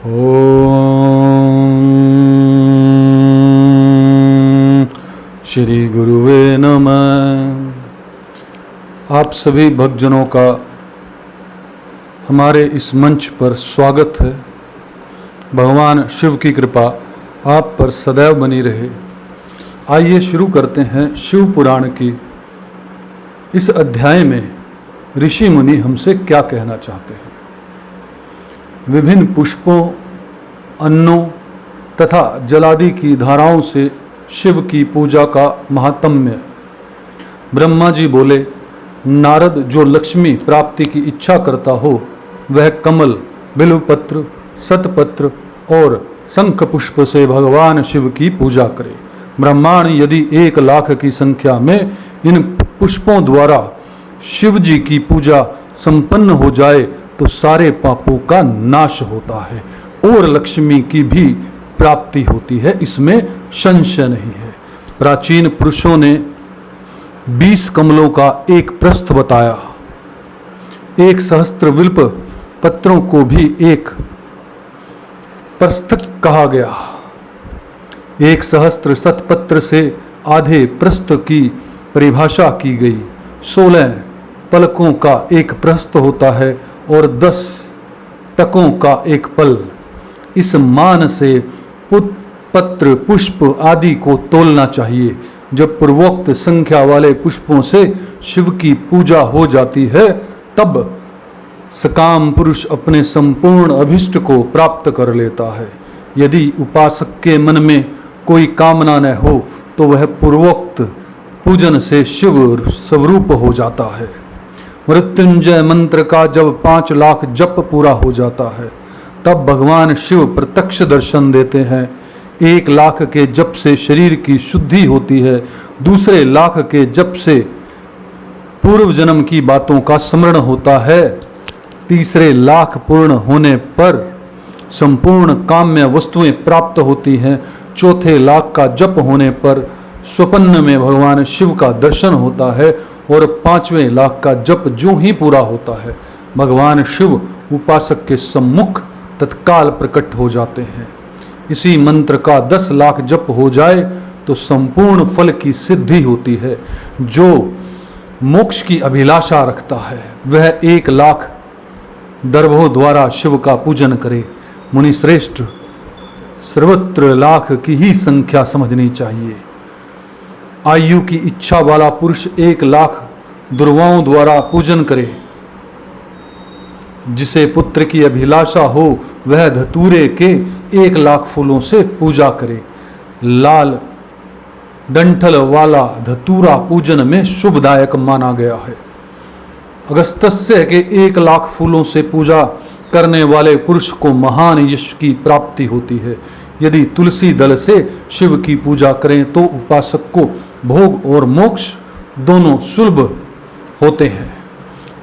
ओम श्री गुरुवे नमः। आप सभी भक्तजनों का हमारे इस मंच पर स्वागत है। भगवान शिव की कृपा आप पर सदैव बनी रहे। आइए शुरू करते हैं शिव पुराण की इस अध्याय में ऋषि मुनि हमसे क्या कहना चाहते हैं। विभिन्न पुष्पों, अन्नों तथा जलादि की धाराओं से शिव की पूजा का महात्म्य। ब्रह्मा जी बोले, नारद जो लक्ष्मी प्राप्ति की इच्छा करता हो वह कमल, बिल्वपत्र, सतपत्र और शंख पुष्प से भगवान शिव की पूजा करे। ब्रह्मांड यदि 1,00,000 की संख्या में इन पुष्पों द्वारा शिव जी की पूजा संपन्न हो जाए तो सारे पापों का नाश होता है और लक्ष्मी की भी प्राप्ति होती है, इसमें संशय नहीं है। प्राचीन पुरुषों ने 20 कमलों का एक प्रस्थ बताया। 1 सहस्त्र विल्प पत्रों को भी एक प्रस्थ कहा गया। 1 सहस्त्र सतपत्र से आधे प्रस्थ की परिभाषा की गई। 16 पलकों का एक प्रस्थ होता है और 10 टकों का एक पल। इस मान से पत्र, पुष्प आदि को तोलना चाहिए। जब पूर्वोक्त संख्या वाले पुष्पों से शिव की पूजा हो जाती है तब सकाम पुरुष अपने संपूर्ण अभिष्ट को प्राप्त कर लेता है। यदि उपासक के मन में कोई कामना न हो तो वह पूर्वोक्त पूजन से शिव स्वरूप हो जाता है। मृत्युंजय मंत्र का जब 5 लाख जप पूरा हो जाता है तब भगवान शिव प्रत्यक्ष दर्शन देते हैं। 1,00,000 के जप से शरीर की शुद्धि होती है। दूसरे लाख के जप से पूर्व जन्म की बातों का स्मरण होता है। तीसरे लाख पूर्ण होने पर संपूर्ण काम्य वस्तुएं प्राप्त होती हैं। चौथे लाख का जप होने पर स्वप्न में भगवान शिव का दर्शन होता है और 5वें लाख का जप जो ही पूरा होता है भगवान शिव उपासक के सम्मुख तत्काल प्रकट हो जाते हैं। इसी मंत्र का 10 लाख जप हो जाए तो संपूर्ण फल की सिद्धि होती है। जो मोक्ष की अभिलाषा रखता है वह 1,00,000 दर्भों द्वारा शिव का पूजन करे। मुनि श्रेष्ठ, सर्वत्र लाख की ही संख्या समझनी चाहिए। आयु की इच्छा वाला पुरुष 1,00,000 दुर्वाओं द्वारा पूजन करे। जिसे पुत्र की अभिलाषा हो वह धतूरे के 1,00,000 फूलों से पूजा करे। लाल डंठल वाला धतूरा पूजन में शुभदायक माना गया है। अगस्त्य के 1,00,000 फूलों से पूजा करने वाले पुरुष को महान यश की प्राप्ति होती है। यदि तुलसी दल से शिव की पूजा करें तो उपासक को भोग और मोक्ष दोनों सुलभ होते हैं।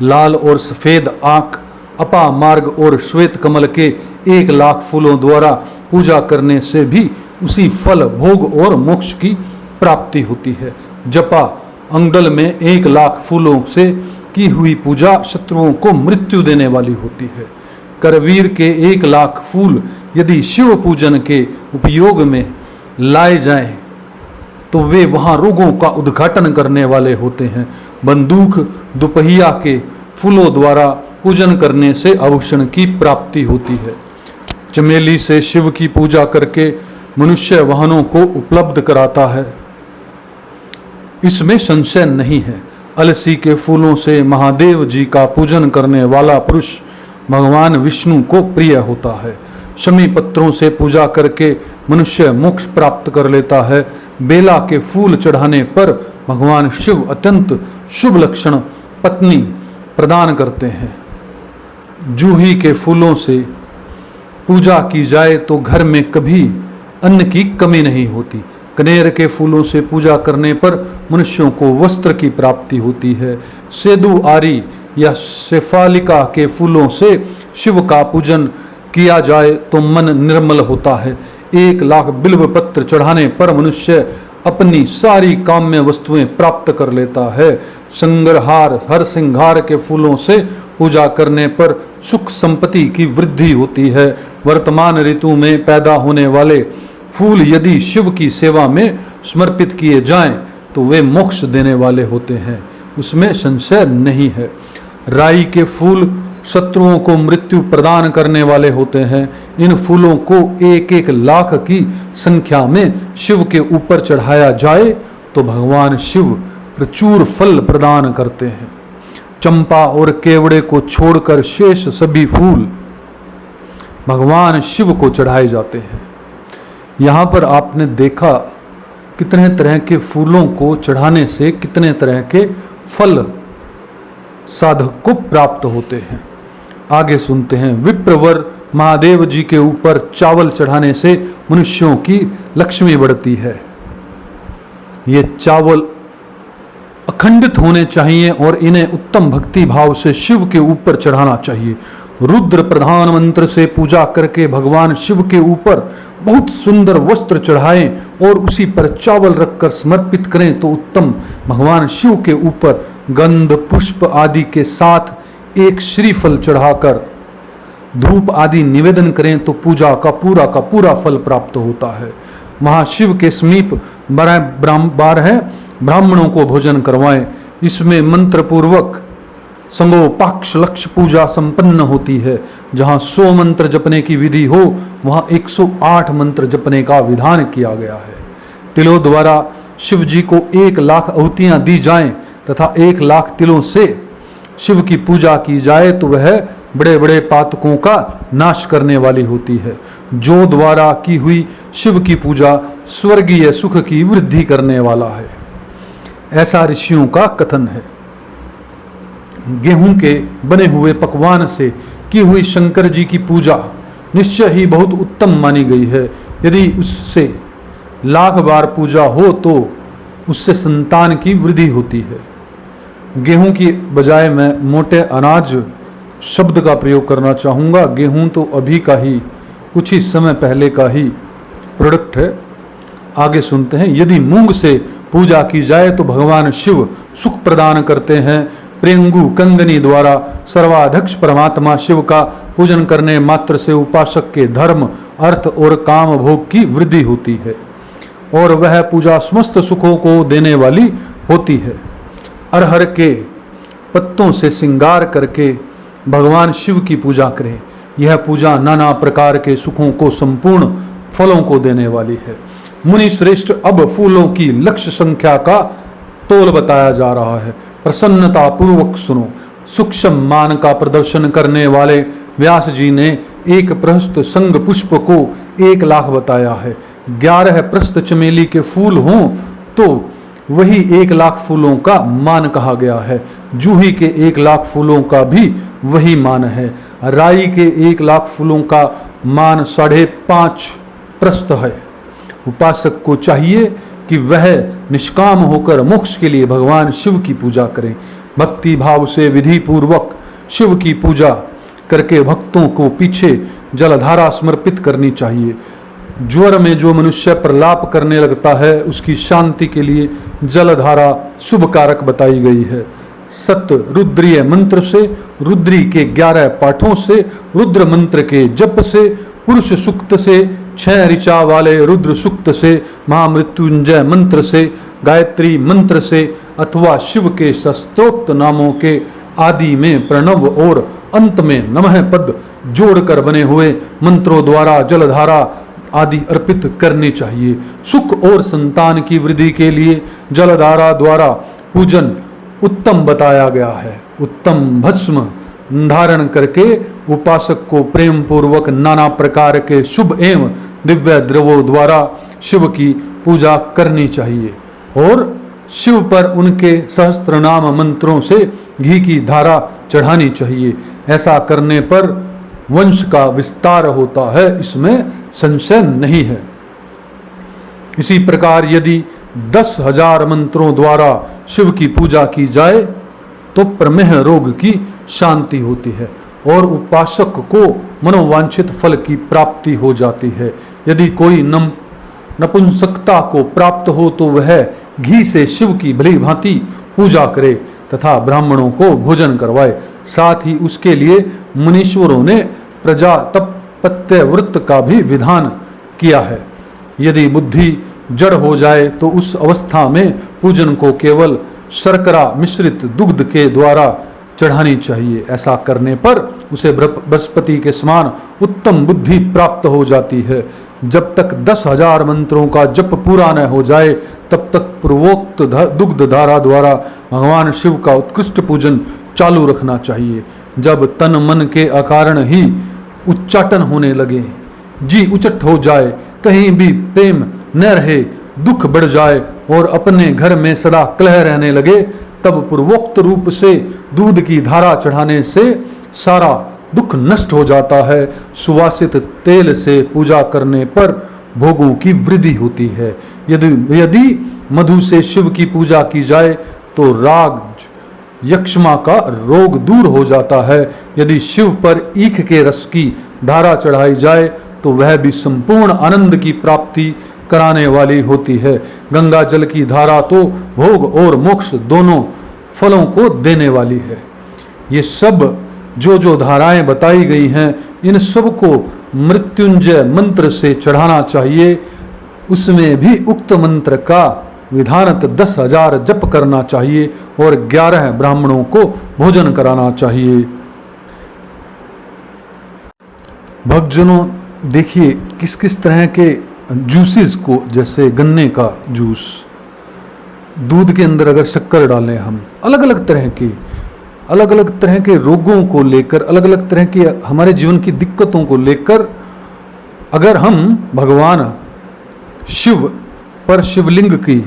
लाल और सफेद आंख, अपा मार्ग और श्वेत कमल के 1,00,000 फूलों द्वारा पूजा करने से भी उसी फल, भोग और मोक्ष की प्राप्ति होती है। जपा अंगडल में 1,00,000 फूलों से की हुई पूजा शत्रुओं को मृत्यु देने वाली होती है। करवीर के 1,00,000 फूल यदि शिव पूजन के उपयोग में लाए जाएं तो वे वहां रोगों का उद्घाटन करने वाले होते हैं। बंदूक दुपहिया के फूलों द्वारा पूजन करने से आभूषण की प्राप्ति होती है। चमेली से शिव की पूजा करके मनुष्य वाहनों को उपलब्ध कराता है, इसमें संशय नहीं है। अलसी के फूलों से महादेव जी का पूजन करने वाला पुरुष भगवान विष्णु को प्रिय होता है। शमी पत्रों से पूजा करके मनुष्य मोक्ष प्राप्त कर लेता है। बेला के फूल चढ़ाने पर भगवान शिव अत्यंत शुभ लक्षण पत्नी प्रदान करते हैं। जूही के फूलों से पूजा की जाए तो घर में कभी अन्न की कमी नहीं होती। कनेर के फूलों से पूजा करने पर मनुष्यों को वस्त्र की प्राप्ति होती है। सेदु आरी या शेफालिका के फूलों से शिव का पूजन किया जाए तो मन निर्मल होता है। 1,00,000 बिल्व पत्र चढ़ाने पर मनुष्य अपनी सारी काम्य वस्तुएं प्राप्त कर लेता है। संग्रहार हर सिंगार के फूलों से पूजा करने पर सुख संपत्ति की वृद्धि होती है। वर्तमान ऋतु में पैदा होने वाले फूल यदि शिव की सेवा में समर्पित किए जाएं तो वे मोक्ष देने वाले होते हैं, उसमें संशय नहीं है। राई के फूल शत्रुओं को मृत्यु प्रदान करने वाले होते हैं। इन फूलों को 1-1 लाख की संख्या में शिव के ऊपर चढ़ाया जाए तो भगवान शिव प्रचुर फल प्रदान करते हैं। चंपा और केवड़े को छोड़कर शेष सभी फूल भगवान शिव को चढ़ाए जाते हैं। यहाँ पर आपने देखा कितने तरह के फूलों को चढ़ाने से कितने तरह के फल साधक को प्राप्त होते हैं। आगे सुनते हैं। विप्रवर महादेव जी के ऊपर चावल चढ़ाने से मनुष्यों की लक्ष्मी बढ़ती है। ये चावल अखंडित होने चाहिए और इन्हें उत्तम भक्ति भाव से शिव के ऊपर चढ़ाना चाहिए। रुद्र प्रधान मंत्र से पूजा करके भगवान शिव के ऊपर बहुत सुंदर वस्त्र चढ़ाएं और उसी पर चावल रखकर समर्पित करें तो उत्तम। भगवान शिव के ऊपर गंध पुष्प आदि के साथ एक श्रीफल चढ़ाकर धूप आदि निवेदन करें तो पूजा का पूरा फल प्राप्त होता है। महाशिव के समीप 12 ब्राह्मणों को भोजन करवाएं। इसमें मंत्र पूर्वक संगोपाक्ष लक्ष्य पूजा संपन्न होती है। जहां 100 मंत्र जपने की विधि हो वहां 108 मंत्र जपने का विधान किया गया है। तिलों द्वारा शिव जी को 1 लाख आहुतियां दी जाएं तथा 1 लाख तिलों से शिव की पूजा की जाए तो वह बड़े बड़े पातकों का नाश करने वाली होती है। जो द्वारा की हुई शिव की पूजा स्वर्गीय सुख की वृद्धि करने वाला है, ऐसा ऋषियों का कथन है। गेहूं के बने हुए पकवान से की हुई शंकर जी की पूजा निश्चय ही बहुत उत्तम मानी गई है। यदि उससे 1,00,000 बार पूजा हो तो उससे संतान की वृद्धि होती है। गेहूं की बजाय मैं मोटे अनाज शब्द का प्रयोग करना चाहूँगा। गेहूं तो अभी का ही कुछ ही समय पहले का ही प्रोडक्ट है। आगे सुनते हैं। यदि मूंग से पूजा की जाए तो भगवान शिव सुख प्रदान करते हैं। प्रेंगु कंगनी द्वारा सर्वाध्यक्ष परमात्मा शिव का पूजन करने मात्र से उपासक के धर्म अर्थ और काम भोग की वृद्धि होती है और वह पूजा समस्त सुखों को देने वाली होती है। अरहर के पत्तों से श्रृंगार करके भगवान शिव की पूजा करें। यह पूजा नाना प्रकार के सुखों को संपूर्ण फलों को देने वाली है। मुनि श्रेष्ठ, अब फूलों की लक्ष्य संख्या का तोल बताया जा रहा है। प्रसन्नता पूर्वक सुनो। सूक्ष्म मान का प्रदर्शन करने वाले व्यास जी ने एक प्रहस्त संग पुष्प को 1 लाख बताया है। 11 प्रस्त चमेली के फूल हों तो वही 1 लाख फूलों का मान कहा गया है। जूही के 1 लाख फूलों का भी वही मान है। राई के 1 लाख फूलों का मान 5.5 प्रस्त है। उपासक को चाहिए कि वह निष्काम होकर मोक्ष के लिए भगवान शिव की पूजा करें। भक्ति भाव से विधि पूर्वक शिव की पूजा करके भक्तों को पीछे जलधारा समर्पित करनी चाहिए। ज्वर में जो मनुष्य प्रलाप करने लगता है उसकी शांति के लिए जलधारा शुभ कारक बताई गई है। सत रुद्रीय मंत्र से, रुद्री के 11 पाठों से, रुद्र मंत्र के जप से, पुरुष सूक्त से, 6 ऋचा वाले रुद्र सूक्त से, महामृत्युंजय मंत्र से, गायत्री मंत्र से अथवा शिव के शस्त्रोक्त नामों के आदि में प्रणव और अंत में नमः पद जोड़कर बने हुए मंत्रों द्वारा जलधारा आदि अर्पित करनी चाहिए। सुख और संतान की वृद्धि के लिए जलधारा द्वारा पूजन उत्तम बताया गया है। उत्तम भस्म धारण करके उपासक को प्रेम पूर्वक नाना प्रकार के शुभ एवं दिव्य द्रवों द्वारा शिव की पूजा करनी चाहिए और शिव पर उनके सहस्त्र नाम मंत्रों से घी की धारा चढ़ानी चाहिए। ऐसा करने पर वंश का विस्तार होता है, इसमें संशय नहीं है। इसी प्रकार यदि 10,000 मंत्रों द्वारा शिव की पूजा की जाए तो प्रमेह रोग की शांति होती है और उपासक को मनोवांछित फल की प्राप्ति हो जाती है। यदि कोई नपुंसकता को प्राप्त हो तो वह घी से शिव की भली भांति पूजा करे तथा ब्राह्मणों को भोजन करवाए। साथ ही उसके लिए मुनीश्वरों ने प्रजातपत्य व्रत का भी विधान किया है। यदि बुद्धि जड़ हो जाए तो उस अवस्था में पूजन को केवल शर्करा मिश्रित दुग्ध के द्वारा चढ़ानी चाहिए। ऐसा करने पर उसे बृहस्पति के समान उत्तम बुद्धि प्राप्त हो जाती है। जब तक 10,000 मंत्रों का जप पूरा न हो जाए तब तक पूर्वोक्त दुग्ध धारा द्वारा भगवान शिव का उत्कृष्ट पूजन चालू रखना चाहिए। जब तन मन के अकारण ही उच्चाटन होने लगे, जी उचट हो जाए, कहीं भी प्रेम न रहे, दुख बढ़ जाए और अपने घर में सदा कलह रहने लगे, तब पूर्वोक्त रूप से दूध की धारा चढ़ाने से सारा दुख नष्ट हो जाता है। सुवासित तेल से पूजा करने पर भोगों की वृद्धि होती है। यदि मधु से शिव की पूजा की जाए तो राग यक्ष्मा का रोग दूर हो जाता है। यदि शिव पर ईख के रस की धारा चढ़ाई जाए तो वह भी संपूर्ण आनंद की प्राप्ति कराने वाली होती है। गंगा जल की धारा तो भोग और मोक्ष दोनों फलों को देने वाली है। ये सब जो धाराएं बताई गई हैं, इन सब को मृत्युंजय मंत्र से चढ़ाना चाहिए। उसमें भी उक्त मंत्र का विधानत 10,000 जप करना चाहिए और 11 ब्राह्मणों को भोजन कराना चाहिए। भक्तजनों, देखिए किस किस तरह के जूसेस को, जैसे गन्ने का जूस, दूध के अंदर अगर शक्कर डालें हम, अलग अलग तरह के रोगों को लेकर, अलग अलग तरह की हमारे जीवन की दिक्कतों को लेकर अगर हम भगवान शिव पर शिवलिंग की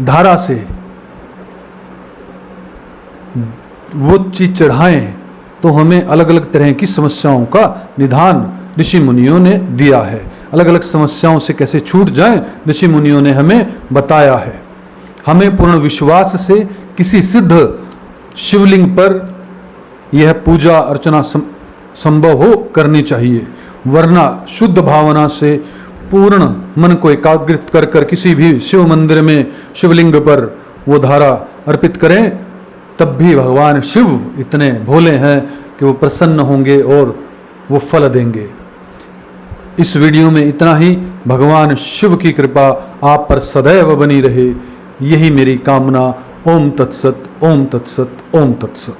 धारा से वो चीज चढ़ाएं तो हमें अलग अलग तरह की समस्याओं का निदान ऋषि मुनियों ने दिया है। अलग अलग समस्याओं से कैसे छूट जाएं, ऋषि मुनियों ने हमें बताया है। हमें पूर्ण विश्वास से किसी सिद्ध शिवलिंग पर यह पूजा अर्चना संभव हो करनी चाहिए, वरना शुद्ध भावना से पूर्ण मन को एकाग्रित कर कर किसी भी शिव मंदिर में शिवलिंग पर वो धारा अर्पित करें, तब भी भगवान शिव इतने भोले हैं कि वो प्रसन्न होंगे और वो फल देंगे। इस वीडियो में इतना ही। भगवान शिव की कृपा आप पर सदैव बनी रहे, यही मेरी कामना। ओम तत्सत, ओम तत्सत, ओम तत्सत।